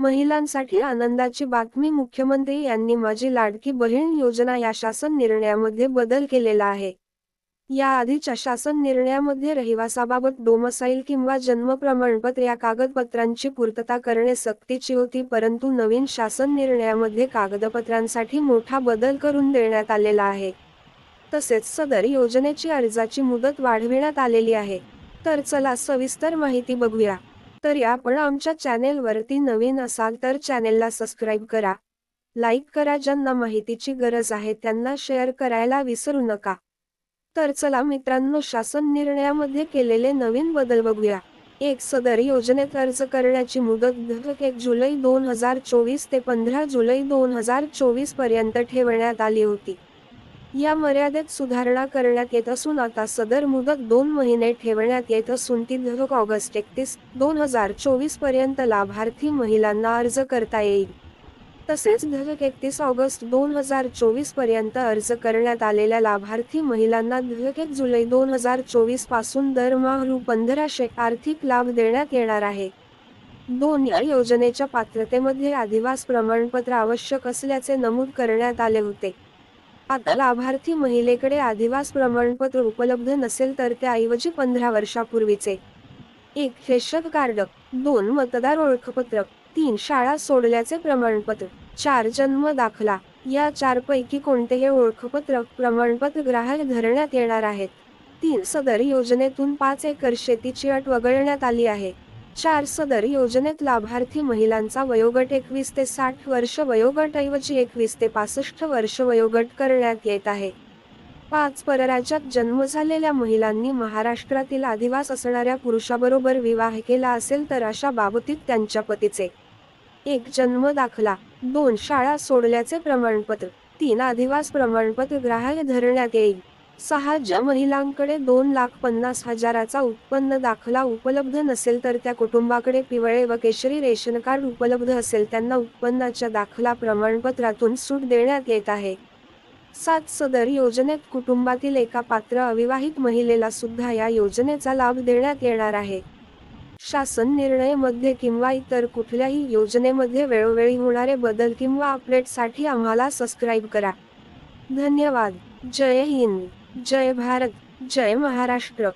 महिलांसाठी आनंदाची बातमी. मुख्यमंत्री यांनी माझी लाडकी बहीण योजना या शासन निर्णयामध्ये बदल केलेला आहे. याआधीच्या शासन निर्णयामध्ये रहिवासाबाबत डोमसाईल किंवा जन्म प्रमाणपत्र या कागदपत्रांची पूर्तता करणे सक्तीची होती, परंतु नवीन शासन निर्णयामध्ये कागदपत्रांसाठी मोठा बदल करून देण्यात आलेला आहे. तसेच सदर योजनेची अर्जाची मुदत वाढविण्यात आलेली आहे. तर चला सविस्तर माहिती बघूया. तर आपण आमच्या चॅनेलवरती नवीन असाल तर चॅनेलला सबस्क्राईब करा, लाईक करा, ज्यांना माहितीची गरज आहे त्यांना शेअर करायला विसरू नका. तर चला मित्रांनो, शासन निर्णयामध्ये केलेले नवीन बदल बघूया. सदर योजनेत अर्ज करण्याची मुदत 1 जुलै 2024 ते 15 जुलै 2024 पर्यंत ठेवण्यात आली होती. या मर्यादेत सुधारणा करण्यात येत असून आता सदर मुदत 2 महिने ठेवण्यात येत असून ती ऑगस्ट 31, 2024 पर्यंत लाभार्थी महिलांना अर्ज करता येईल. तसेच 31 ऑगस्ट 2024 पर्यंत अर्ज करण्यात आलेल्या लाभार्थी महिलांना 1 जुलै 2024 पासून दरमहा रु. 1500 आर्थिक लाभ देण्यात येणार आहे. या योजनेच्या पात्रतेमध्ये अधिवास प्रमाणपत्र आवश्यक असल्याचे नमूद करण्यात आले होते. आता लाभार्थी महिलेकडे अधिवास प्रमाणपत्र उपलब्ध नसेल तर त्याऐवजी 15 वर्षापूर्वीचे 1 रेशन कार्ड, 2 मतदार ओळखपत्र, 3 शाळा सोडल्याचे प्रमाणपत्र, 4 जन्म दाखला या 4 पैकी कोणतेही ओळखपत्र प्रमाणपत्र ग्राह्य धरण्यात येणार आहेत. 3 सदर योजनेतून 5 एकर शेतीची अट वगळण्यात आली आहे. 4 सदर योजनेत लाभार्थी महिलांचा वयोगट 21 ते 60 वर्ष वयोगट ऐवजी 21 ते 65 वर्ष वयोगट करण्यात येत आहे. 5 परराज्यात जन्म झालेल्या महिलांनी महाराष्ट्रातील अधिवास असणाऱ्या पुरुषाबरोबर विवाह केला असेल तर अशा बाबतीत त्यांच्या पतीचे 1 जन्म दाखला, 2 शाळा सोडल्याचे प्रमाणपत्र, 3 अधिवास प्रमाणपत्र ग्राह्य धरण्यात येईल. 6 ज्या महिलांकडे 2,50,000चा उत्पन्न दाखला उपलब्ध नसेल तर त्या कुटुंबाकडे पिवळे व केशरी रेशन कार्ड उपलब्ध असेल त्यांना उत्पन्नाच्या दाखला प्रमाणपत्रातून सूट देण्यात येत आहे. 7 सदर योजनेत कुटुंबातील एका पात्र अविवाहित महिलेला सुद्धा या योजनेचा लाभ देण्यात येणार आहे. शासन निर्णय मध्ये किंवा इतर कुठल्याही योजनेमध्ये वेळोवेळी होणारे बदल किंवा अपडेटसाठी आम्हाला सबस्क्राईब करा. धन्यवाद. जय हिंद, जय भारत, जय महाराष्ट्र.